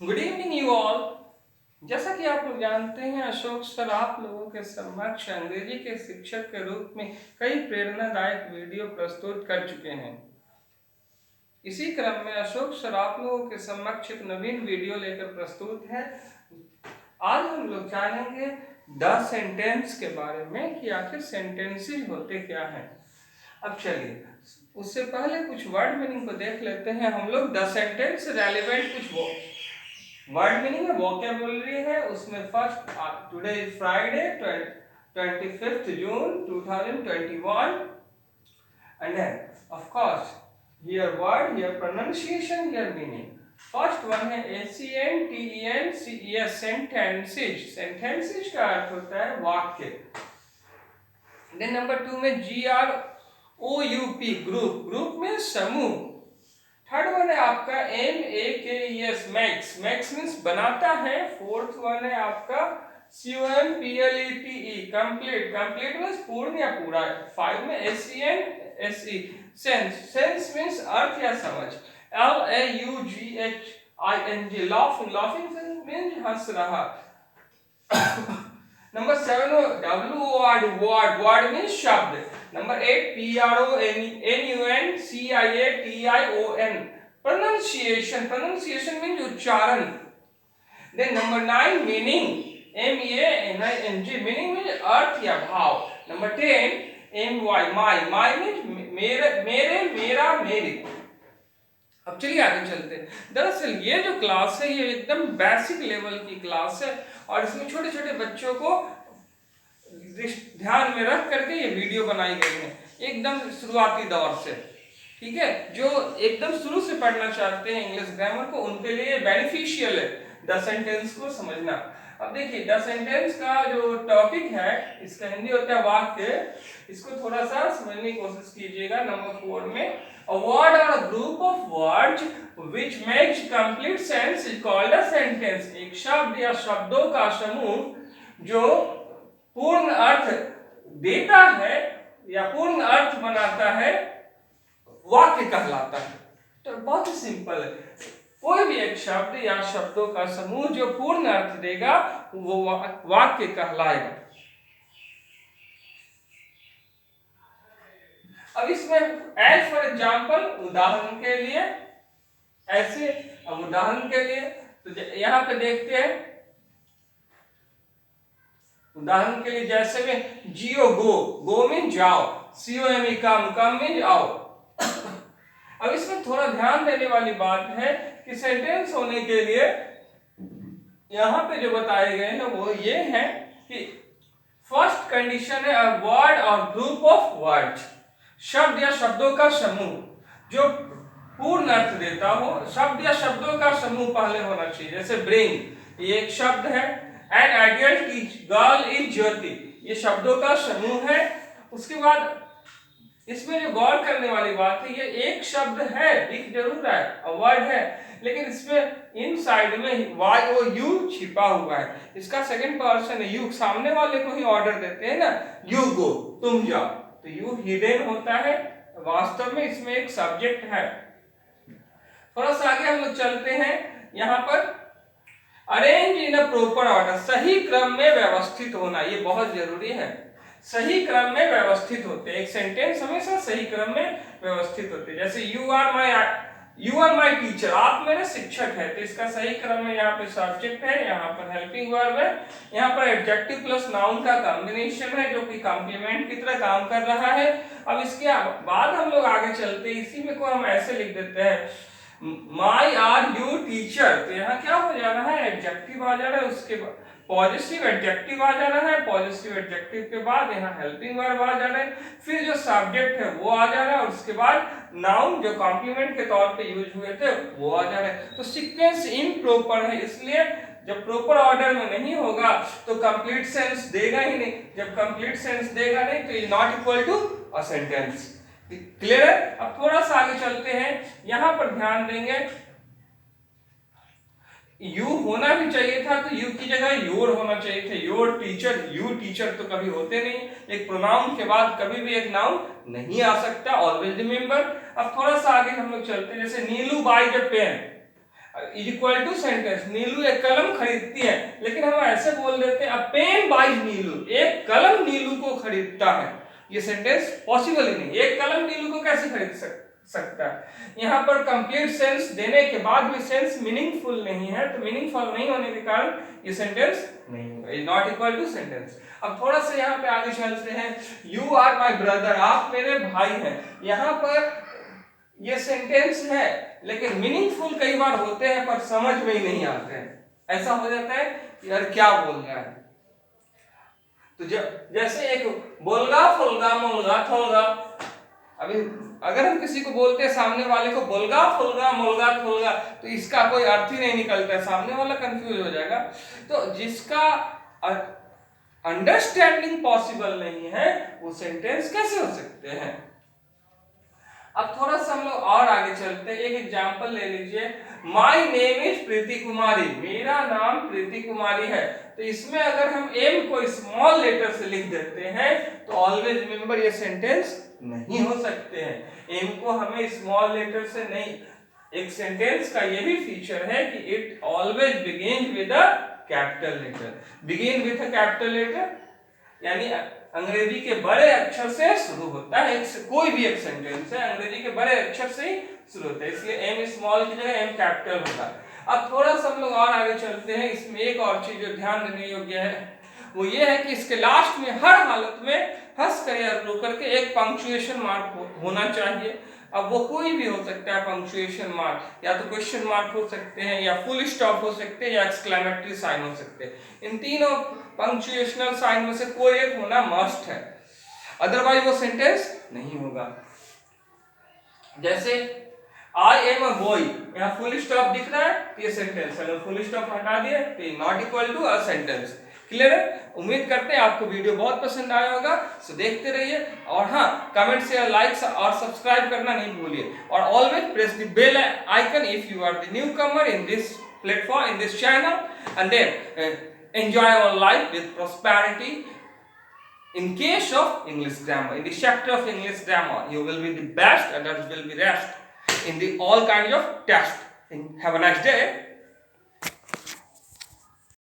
Good evening you all. जैसा कि आप लोग जानते हैं, अशोक सर आप लोगों के समक्ष अंग्रेजी के शिक्षक के रूप में कई प्रेरणादायक वीडियो प्रस्तुत कर चुके हैं। इसी क्रम में अशोक सर आप लोगों के समक्ष एक नवीन वीडियो लेकर प्रस्तुत है। आज हम लोग जानेंगे द सेंटेंस के बारे में कि आखिर सेंटेंसेस होते क्या हैं। अब चलिए, उससे पहले कुछ वर्ड मीनिंग को देख लेते हैं हम लोग। द सेंटेंस रेलिवेंट कुछ वर्ड मीनिंग है, वोकेबुलरी है उसमें। First, today is Friday 25th June 2021, and then of course here word, here pronunciation, here meaning. First one है ACNTENCES, सेंटेंसेज। सेंटेंसेज का अर्थ होता है वाक्य। देन नंबर 2 में GROUP, ग्रुप। ग्रुप में समूह। थर्ड वन है आपका MAKES, मैक्स। मैक्स मीन्स बनाता है। फोर्थ वन है आपका COMPLETE, कंप्लीट। कंप्लीट मीन्स पूर्ण या पूरा। 5 में SENSE, सेंस। सेंस मीन्स अर्थ या समझ। LAUGHING, laughing. लाफिंग मीन्स हंस रहा। Number 7 WORD, word. Word means शब्द। Number 8 PRONUNCIATION, pronunciation. Pronunciation means उच्चारण। Then number 9 meaning, MANING, meaning means अर्थ या भाव। Number 10 MY, my. My means मेरे, मेरा, मेरी। अब चलिए आगे चलते हैं। दरअसल ये जो क्लास है ये एकदम बेसिक लेवल की क्लास है और इसमें छोटे छोटे बच्चों को ध्यान में रख करके ये वीडियो बनाई गई है, एकदम शुरुआती दौर से। ठीक है, जो एकदम शुरू से पढ़ना चाहते हैं इंग्लिश ग्रामर को, उनके लिए बेनिफिशियल है द सेंटेंस को समझना। अब देखिए, द सेंटेंस का जो टॉपिक है इसका हिंदी होता है वाक्य। इसको थोड़ा सा समझने की कोशिश कीजिएगा। नंबर 4 में a word or a group of words which makes complete sense is called a sentence, एक शब्द या शब्दों का समूह जो पूर्ण अर्थ देता है या पूर्ण अर्थ बनाता है, वाक्य कहलाता है। तो बहुत ही सिंपल है, कोई भी एक शब्द या शब्दों का समूह जो पूर्ण अर्थ देगा वो वाक्य कहलाएगा। अब इसमें एज फॉर एग्जाम्पल, उदाहरण के लिए, ऐसे। अब उदाहरण के लिए तो यहां पे देखते हैं, उदाहरण के लिए जैसे में जियो, गो। गो मीन जाओ। COME, कम। कम मीन आओ। अब इसमें थोड़ा ध्यान देने वाली बात है कि सेंटेंस होने के लिए यहां पे जो बताए गए हैं वो ये है कि फर्स्ट कंडीशन है अ वर्ड और ग्रुप ऑफ वर्ड्स, शब्द या शब्दों का समूह जो पूर्ण अर्थ देता हो। शब्द या शब्दों का समूह पहले होना चाहिए। जैसे ब्रिंग, ये एक शब्द है। एन आइडियल गर्ल इज ज्योति, ये शब्दों का समूह है। उसके बाद इसमें जो गौर करने वाली बात है, ये एक शब्द है, दिख जरूर रहा है, वर्ड है, लेकिन इसमें इन साइड में YOU छिपा हुआ है। इसका सेकंड पर्सन है, यू। सामने वाले को ही ऑर्डर देते हैं ना, यू गो, तुम जाओ, तो यू हिडन होता है। वास्तव में इसमें एक सब्जेक्ट है। थोड़ा सा आगे हम लोग चलते हैं। यहाँ पर arrange in a proper order, सही क्रम में व्यवस्थित होना, ये बहुत जरूरी है। सही क्रम में व्यवस्थित होते हैं, एक सेंटेंस हमेशा सही क्रम में व्यवस्थित होते हैं। जैसे यू आर माई टीचर, आप मेरे शिक्षक है, तो इसका सही क्रम में यहाँ पे सब्जेक्ट है, यहाँ पर हेल्पिंग वर्ब है, यहाँ पर एडजेक्टिव प्लस नाउन का कॉम्बिनेशन है जो कि कॉम्प्लीमेंट की तरह काम कर रहा है। अब इसके बाद हम लोग आगे चलते हैं, इसी में को हम ऐसे लिख देते हैं माई आर यू टीचर, तो यहाँ क्या हो जा रहा है, एडजेक्टिव आ जा रहा है, उसके बाद पॉजिटिव एडजेक्टिव आ जा रहा है, पॉजिटिव एडजेक्टिव के बाद यहाँ हेल्पिंग वर्ब आ जा रहा है, फिर जो सब्जेक्ट है वो आ जा रहा है, और उसके बाद नाउन जो कॉम्प्लीमेंट के तौर पे यूज हुए थे वो आ जा रहा है। तो सीक्वेंस इम्प्रॉपर है, इसलिए जब प्रॉपर ऑर्डर में नहीं होगा तो कंप्लीट सेंस देगा ही नहीं। जब कंप्लीट सेंस देगा नहीं तो is not equal to a sentence. Clear है? अब थोड़ा सा आगे चलते हैं, यहां पर ध्यान देंगे, यू होना भी चाहिए था तो यू की जगह योर होना चाहिए था। योर टीचर, यू टीचर तो कभी होते नहीं। एक प्रोनाउन के बाद कभी भी एक नाउन नहीं आ सकता, ऑलवेज रिमेंबर। अब थोड़ा सा आगे हम लोग चलते हैं, जैसे Neelu buy the pen. Is equal to sentence, Neelu एक कलम खरीदती है, लेकिन हम ऐसे बोल देते हैं अ पेन बाइज नीलू, एक कलम नीलू को खरीदता है। ये सेंटेंस पॉसिबल ही नहीं, एक कलम नीलू को कैसे खरीद सकता है। यहाँ पर कंप्लीट सेंस देने के बाद भी सेंस मीनिंगफुल नहीं है, तो मीनिंगफुल नहीं होने के कारण ये सेंटेंस नहीं होगा, is not equal to sentence. अब थोड़ा सा यहाँ पे आगे चलते हैं, यू आर माई ब्रदर, आप मेरे भाई हैं। यहाँ पर ये सेंटेंस है लेकिन मीनिंगफुल कई बार होते हैं पर समझ में ही नहीं आते हैं। ऐसा हो जाता है यार क्या बोल रहा है। तो जैसे एक बोलगा फुलगा मोलगा थोलगा, अभी अगर हम किसी को बोलते हैं सामने वाले को बोलगा फुलगा मोलगा थोलगा, तो इसका कोई अर्थ ही नहीं निकलता है, सामने वाला कंफ्यूज हो जाएगा। तो जिसका अंडरस्टैंडिंग पॉसिबल नहीं है वो सेंटेंस कैसे हो सकते हैं। अब थोड़ा सा हम लोग और आगे चलते हैं, एक एग्जांपल ले लीजिए, माय नेम इज प्रीति कुमारी, मेरा नाम प्रीति कुमारी है। तो इसमें अगर हम एम को स्मॉल लेटर से लिख देते हैं तो ऑलवेज रिमेंबर ये सेंटेंस नहीं हो सकते हैं। एम को हमें स्मॉल लेटर से नहीं, एक सेंटेंस का ये भी फीचर है कि it always begin with a capital letter. Begin with a capital letter यानी अंग्रेजी के बड़े अक्षर से शुरू होता है, कोई भी एक सेंटेंस है अंग्रेजी के बड़े अक्षर से ही शुरू होता है, इसलिए एम स्मॉल की जगह एम कैपिटल होता है। अब थोड़ा सा हम लोग और आगे चलते हैं, इसमें एक और चीज जो ध्यान देने योग्य है वो ये है कि इसके लास्ट में हर हालत में हंस कर या रो करके एक पंक्चुएशन मार्क होना चाहिए। अब वो कोई भी हो सकता है पंक्चुएशन मार्क, या तो क्वेश्चन मार्क हो सकते हैं, या फुल स्टॉप हो सकते हैं, या एक्सक्लेमेटरी साइन हो सकते हैं। इन तीनों पंक्चुएशनल साइन में से कोई एक होना मस्ट है, अदरवाइज वो सेंटेंस नहीं होगा। जैसे आई एम अ बॉय, यहाँ फुल स्टॉप दिख रहा है तो ये सेंटेंस, अगर फुल स्टॉप हटा दिए तो ये not equal to a sentence. Clear है। उम्मीद करते हैं आपको वीडियो बहुत पसंद आया होगा, सो देखते रहिए। और हाँ, कमेंट शेयर लाइक और सब्सक्राइब करना नहीं भूलिए, और always press the bell icon if you are the newcomer in this platform, in this channel, and then enjoy our life with prosperity. In case of English grammar, in the chapter of English grammar, you will be the best, and others will be rest in the all kinds of tests. Have a nice day.